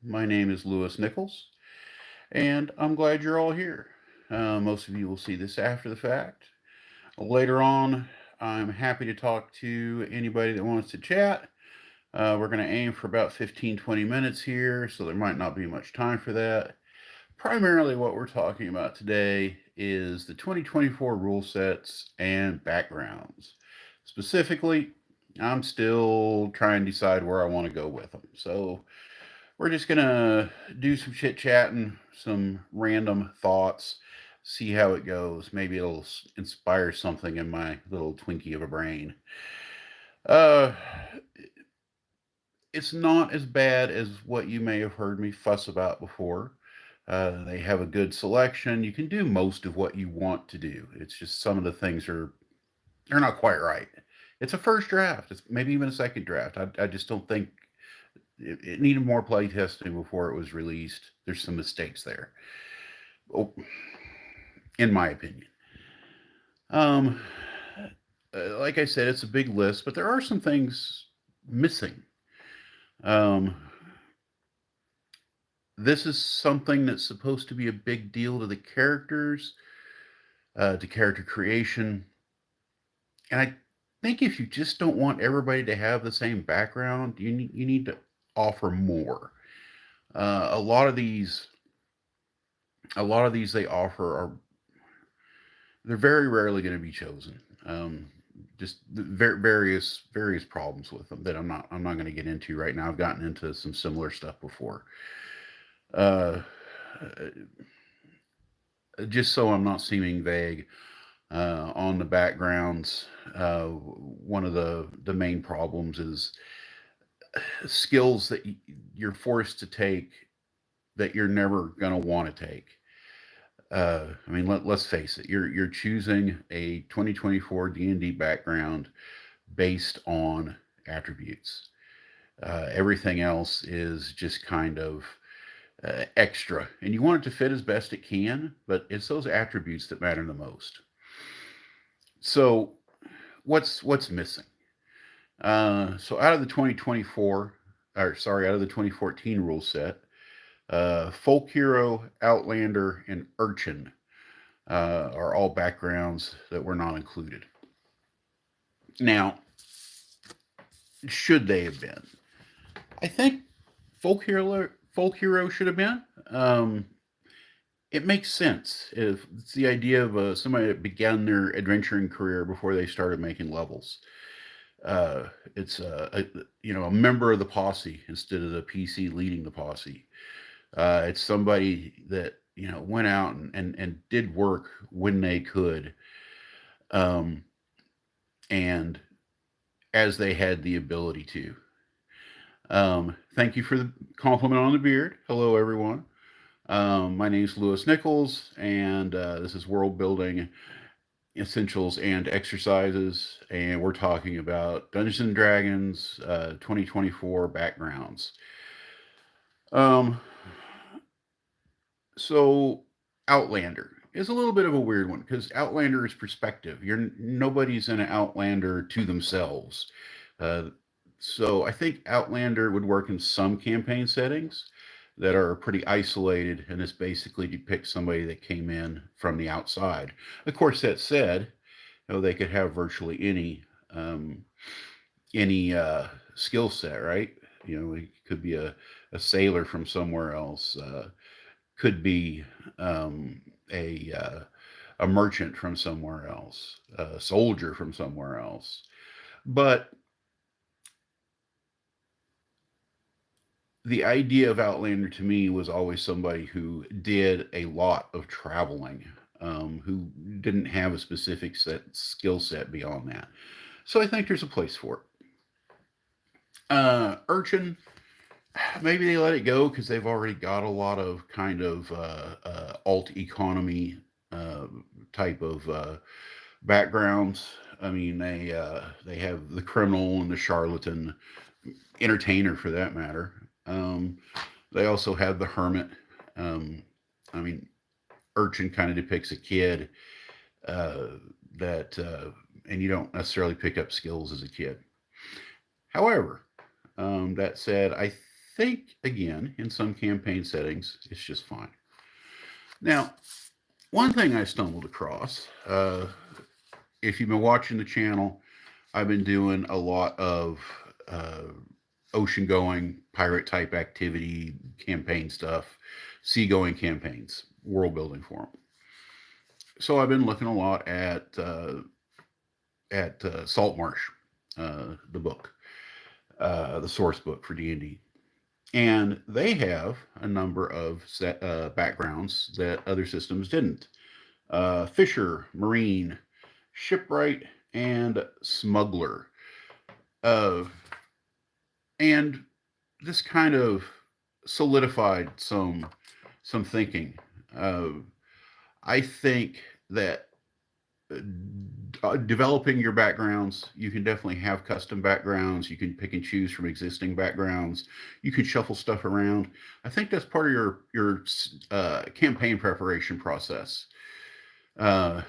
My name is Lewis Nichols, and I'm glad you're all here. Most of you will see this after the fact. Later on, I'm happy to talk to anybody that wants to chat. We're going to aim for about 15-20 minutes here, so there might not be much time for that. Primarily, what we're talking about today is the 2024 rule sets and backgrounds. Specifically, I'm still trying to decide where I want to go with them. So, we're just gonna do some chit chatting, some random thoughts, see how it goes. Maybe it'll inspire something in my little Twinkie of a brain. Uh, it's not as bad as what you may have heard me fuss about before. They have a good selection. You can do most of what you want to do. It's just some of the things are they're not quite right. It's a first draft. It's maybe even a second draft. I just don't think it needed more play testing before it was released. There's some mistakes there, oh, in my opinion. Um, like I said, it's a big list, but there are some things missing. Um, this is something that's supposed to be a big deal to the characters, to character creation, and I think if you just don't want everybody to have the same background, you need to offer more. Uh, a lot of these, a lot of these they offer are they're very rarely going to be chosen. Just various problems with them that I'm not going to get into right now. I've gotten into some similar stuff before. Uh, just so I'm not seeming vague on the backgrounds, one of the main problems is skills that you're forced to take that you're never going to want to take. I mean, let's face it. You're choosing a 2024 D&D background based on attributes. Everything else is just kind of extra, and you want it to fit as best it can. But it's those attributes that matter the most. So, what's missing? So out of the 2024, or sorry, out of the 2014 rule set, Folk Hero, Outlander, and Urchin are all backgrounds that were not included. Now, should they have been? I think Folk Hero should have been. It makes sense if it's the idea of somebody that began their adventuring career before they started making levels. It's a member of the posse instead of the PC leading the posse. It's somebody that went out and did work when they could, um, and as they had the ability to. Thank you for the compliment on the beard. Hello, everyone. My name is Lewis Nichols, and this is World Building Essentials and Exercises, and we're talking about Dungeons and Dragons 2024 backgrounds. Um, so Outlander is a little bit of a weird one because Outlander is perspective. You're nobody's in an Outlander to themselves. Uh, so I think Outlander would work in some campaign settings that are pretty isolated, and this basically depicts somebody that came in from the outside. Of course, that said, they could have virtually um, any skill set, right? It could be a sailor from somewhere else. Could be a a merchant from somewhere else, a soldier from somewhere else. But the idea of Outlander to me was always somebody who did a lot of traveling, who didn't have a specific skill set beyond that. So I think there's a place for it. Urchin, maybe they let it go because they've already got a lot of kind of alt economy uh, type of backgrounds. I mean, they have the criminal and the charlatan, entertainer for that matter. They also have the hermit. Um, I mean, Urchin kind of depicts a kid uh, that, and you don't necessarily pick up skills as a kid. However, that said, I think, again, in some campaign settings, it's just fine. Now, one thing I stumbled across, if you've been watching the channel, I've been doing a lot of ocean going, pirate type activity, campaign stuff, seagoing campaigns, world building for them. So I've been looking a lot at Saltmarsh, the book, the source book for D&D. And they have a number of backgrounds that other systems didn't. Fisher, Marine, Shipwright, and Smuggler. And this kind of solidified some thinking. I think that developing your backgrounds, you can definitely have custom backgrounds. You can pick and choose from existing backgrounds. You can shuffle stuff around. I think that's part of your campaign preparation process. I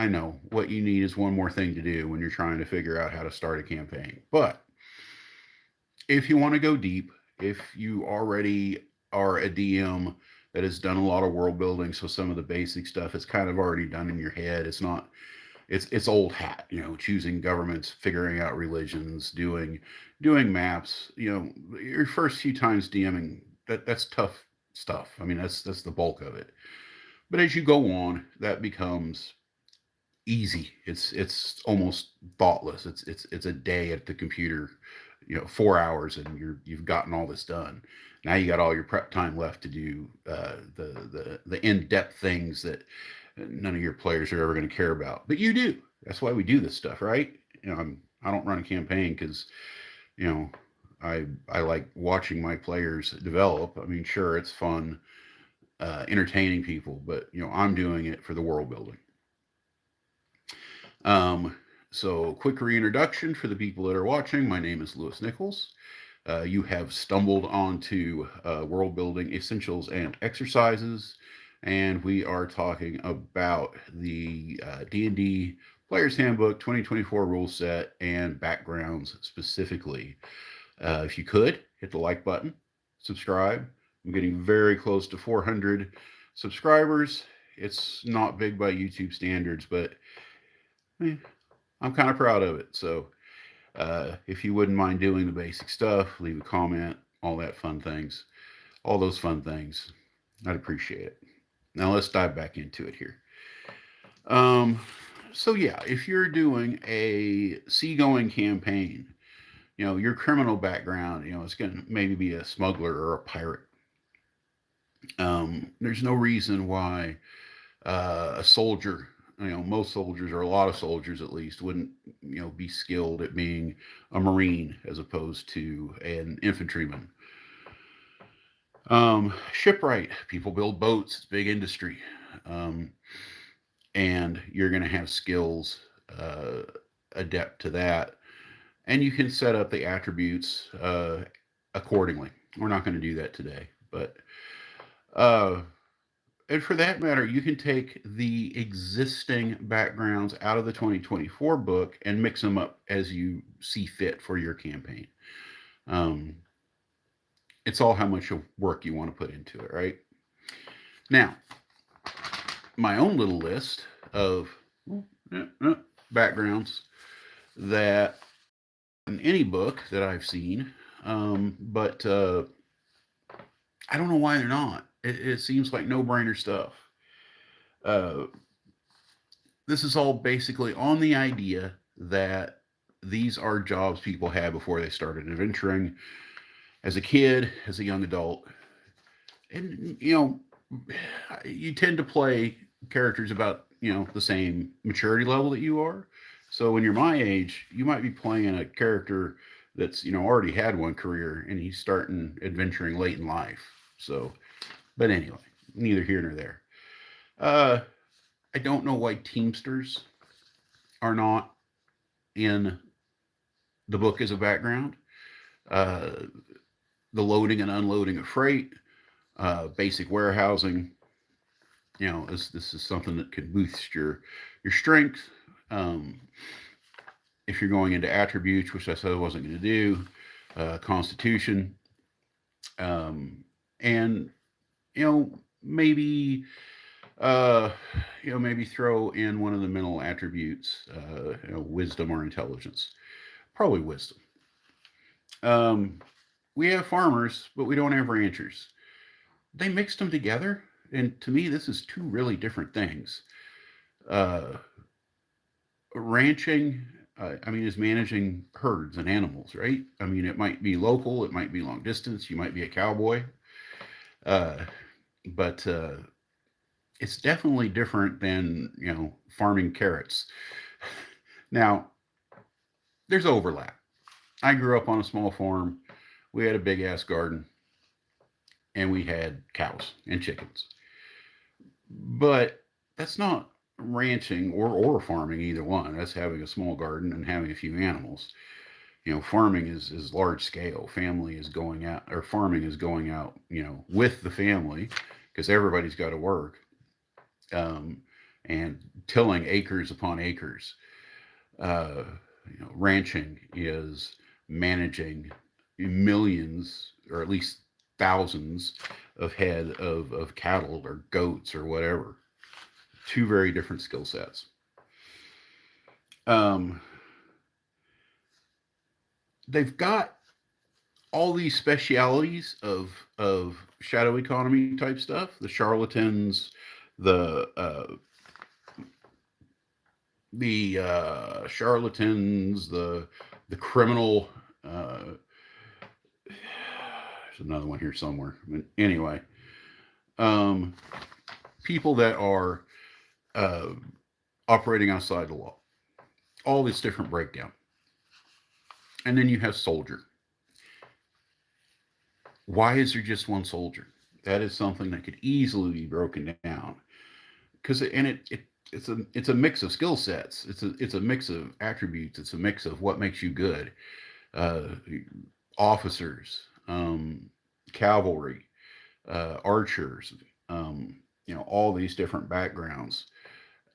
know what you need is one more thing to do when you're trying to figure out how to start a campaign. But if you want to go deep, if you already are a DM that has done a lot of world building, so some of the basic stuff is kind of already done in your head. It's not, it's old hat, choosing governments, figuring out religions, doing maps. Your first few times DMing, that's tough stuff. I mean, that's the bulk of it. But as you go on, that becomes easy. It's almost thoughtless. It's a day at the computer, 4 hours, and you've gotten all this done. Now you got all your prep time left to do the in-depth things that none of your players are ever going to care about, but you do. That's why we do this stuff, right? I don't run a campaign because I like watching my players develop. I mean, sure, it's fun, entertaining people, but I'm doing it for the world building. So quick reintroduction for the people that are watching. My name is Lewis Nichols. You have stumbled onto World Building Essentials and Exercises, and we are talking about the D&D Player's Handbook 2024 rule set and backgrounds specifically. If you could, hit the like button, subscribe. I'm getting very close to 400 subscribers. It's not big by YouTube standards, but I'm kind of proud of it. So if you wouldn't mind doing the basic stuff, leave a comment, all those fun things, I'd appreciate it. Now let's dive back into it here. So yeah, if you're doing a seagoing campaign, your criminal background, it's going to maybe be a smuggler or a pirate. There's no reason why a soldier, most soldiers, or a lot of soldiers at least, wouldn't, be skilled at being a Marine as opposed to an infantryman. Shipwright, people build boats, it's big industry. And you're going to have skills adept to that. And you can set up the attributes accordingly. We're not going to do that today, but and for that matter, you can take the existing backgrounds out of the 2024 book and mix them up as you see fit for your campaign. It's all how much work you want to put into it, right? Now, my own little list of backgrounds that in any book that I've seen, but I don't know why they're not. It seems like no-brainer stuff. This is all basically on the idea that these are jobs people had before they started adventuring, as a kid, as a young adult. And, you tend to play characters about, the same maturity level that you are. So when you're my age, you might be playing a character that's, already had one career and he's starting adventuring late in life. So, but anyway, neither here nor there. I don't know why Teamsters are not in the book as a background. The loading and unloading of freight, basic warehousing, this is something that can boost your strength. If you're going into attributes, which I said I wasn't going to do, constitution, Um, and you know, maybe uh, maybe throw in one of the mental attributes, wisdom or intelligence. Probably wisdom. Um, we have farmers, but we don't have ranchers. They mixed them together, and to me, this is two really different things. Uh, Ranching, I mean, is managing herds and animals, right? I mean, it might be local, it might be long distance, you might be a cowboy, uh, but it's definitely different than farming carrots. Now, there's overlap. I grew up on a small farm. We had a big ass garden, and we had cows and chickens. But that's not ranching or farming, either one. That's having a small garden and having a few animals. Farming is large scale. Family is going out, or farming is going out, with the family, because everybody's got to work, um, and tilling acres upon acres. Ranching is managing millions, or at least thousands of head of cattle or goats or whatever. Two very different skill sets. Um, they've got all these specialities of shadow economy type stuff. The charlatans, the charlatans, the criminal. There's another one here somewhere. Anyway, um, people that are uh, operating outside the law. All this different breakdown. And then you have soldier. Why is there just one soldier? That is something that could easily be broken down, because it's a mix of skill sets. It's a mix of attributes. It's a mix of what makes you good. Uh, Officers, cavalry, archers, all these different backgrounds.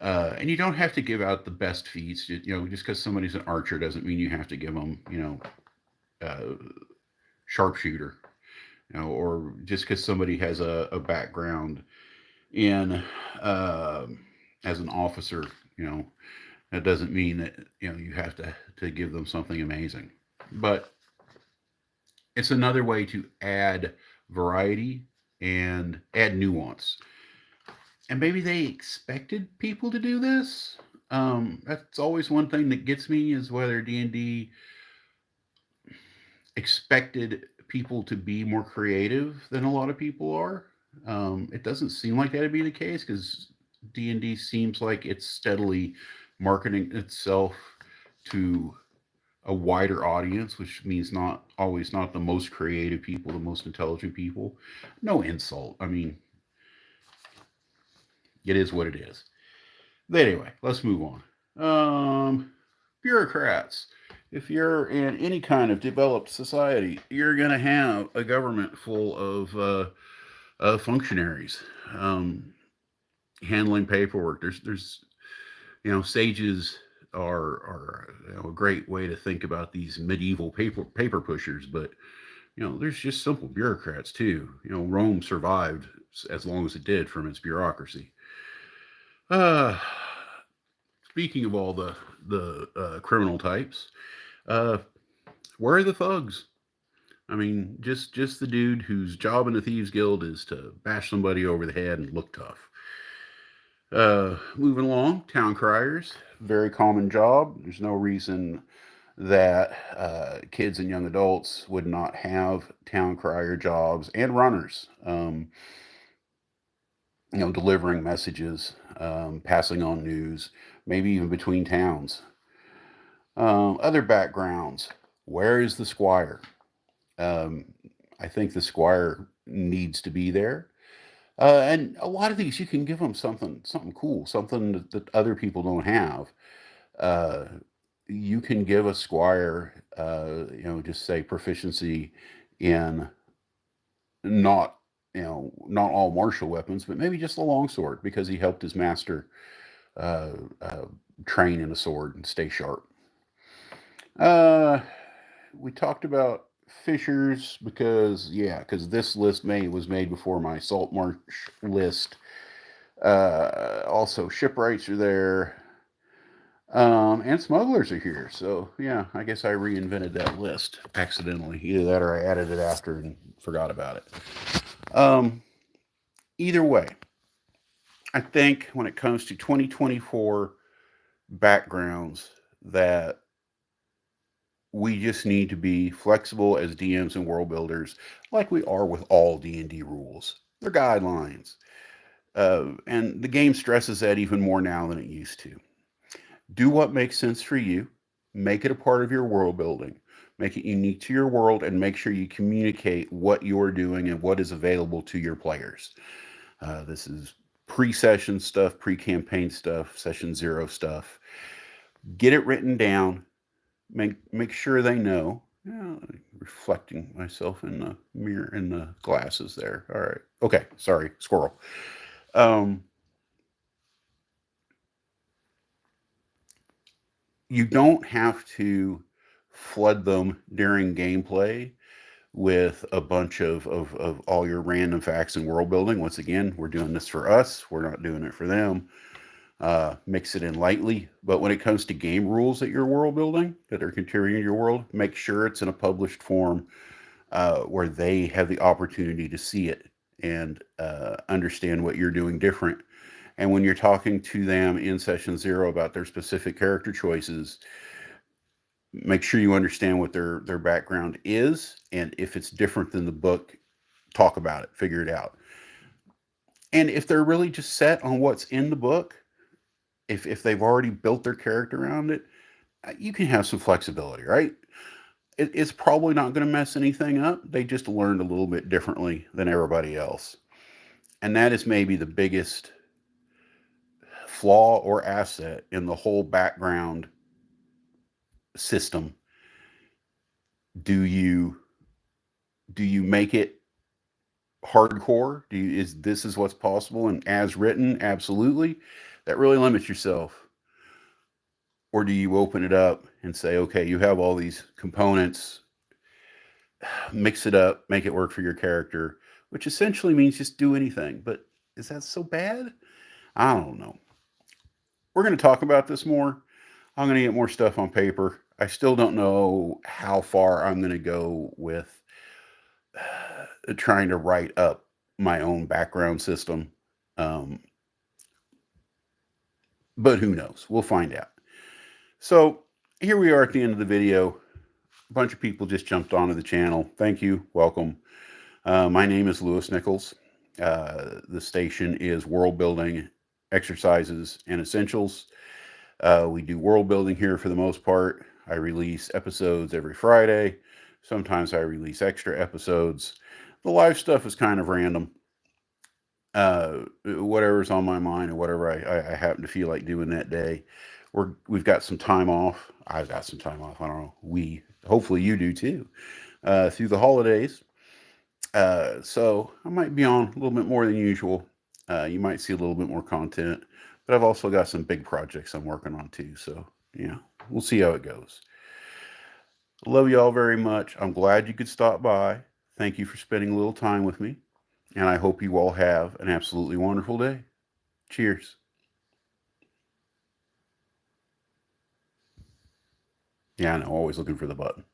And you don't have to give out the best feats. Just because somebody's an archer doesn't mean you have to give them, sharpshooter. Or just because somebody has a background in uh, as an officer, that doesn't mean that you have to give them something amazing. But it's another way to add variety and add nuance. And maybe they expected people to do this. That's always one thing that gets me, is whether D&D expected people to be more creative than a lot of people are. It doesn't seem like that to be the case, because D&D seems like it's steadily marketing itself to a wider audience, which means not the most creative people, the most intelligent people. No insult. I mean, it is what it is. But anyway, let's move on. Bureaucrats. If you're in any kind of developed society, you're going to have a government full of functionaries, um, handling paperwork. There's sages are a great way to think about these medieval paper pushers, but there's just simple bureaucrats too. Rome survived as long as it did from its bureaucracy. Uh, Speaking of all the criminal types, uh, where are the thugs? I mean, just the dude whose job in the thieves guild is to bash somebody over the head and look tough. Moving along, town criers, very common job. There's no reason that kids and young adults would not have town crier jobs, and runners. Delivering messages, passing on news, maybe even between towns. Other backgrounds. Where is the squire? Um, I think the squire needs to be there. And a lot of these, you can give them something cool, something that other people don't have. Uh, you can give a squire, just say proficiency in not, not all martial weapons, but maybe just a longsword, because he helped his master uh, uh, train in a sword and stay sharp. Uh, we talked about fishers because yeah, because this list was made before my salt marsh list. Also shipwrights are there. And smugglers are here. So yeah, I guess I reinvented that list accidentally. Either that or I added it after and forgot about it. Either way, I think when it comes to 2024 backgrounds that we just need to be flexible as DMs and world builders, like we are with all D&D rules. They're guidelines. And the game stresses that even more now than it used to. Do what makes sense for you. Make it a part of your world building. Make it unique to your world and make sure you communicate what you're doing and what is available to your players. This is pre-session stuff, pre-campaign stuff, session 0 stuff. Get it written down. Make sure they know. Reflecting myself in the mirror in the glasses there. All right. Okay. Sorry, squirrel. You don't have to flood them during gameplay with a bunch of all your random facts and world building. Once again, we're doing this for us. We're not doing it for them. Mix it in lightly. But when it comes to game rules that you're world building, that are contributing to your world, make sure it's in a published form where they have the opportunity to see it and understand what you're doing different. And when you're talking to them in session 0 about their specific character choices, make sure you understand what their background is. And if it's different than the book, talk about it, figure it out. And if they're really just set on what's in the book, if they've already built their character around it, you can have some flexibility, right? It's probably not going to mess anything up. They just learned a little bit differently than everybody else. And that is maybe the biggest flaw or asset in the whole background system. Do you make it hardcore? This is what's possible and as written? Absolutely. That really limits yourself. Or do you open it up and say, okay, you have all these components, mix it up, make it work for your character, which essentially means just do anything. But is that so bad? I don't know. We're going to talk about this more. I'm going to get more stuff on paper. I still don't know how far I'm going to go with trying to write up my own background system. But who knows? We'll find out. So here we are at the end of the video. A bunch of people just jumped onto the channel. Thank you. Welcome. My name is Lewis Nichols. The station is World Building Exercises and Essentials. We do world building here for the most part. I release episodes every Friday. Sometimes I release extra episodes. The live stuff is kind of random. Whatever's on my mind or whatever I happen to feel like doing that day. We've got some time off. I've got some time off. I don't know. Hopefully you do too, through the holidays. So I might be on a little bit more than usual. You might see a little bit more content, but I've also got some big projects I'm working on too. So yeah, we'll see how it goes. Love you all very much. I'm glad you could stop by. Thank you for spending a little time with me. And I hope you all have an absolutely wonderful day. Cheers. Yeah, I know. Always looking for the button.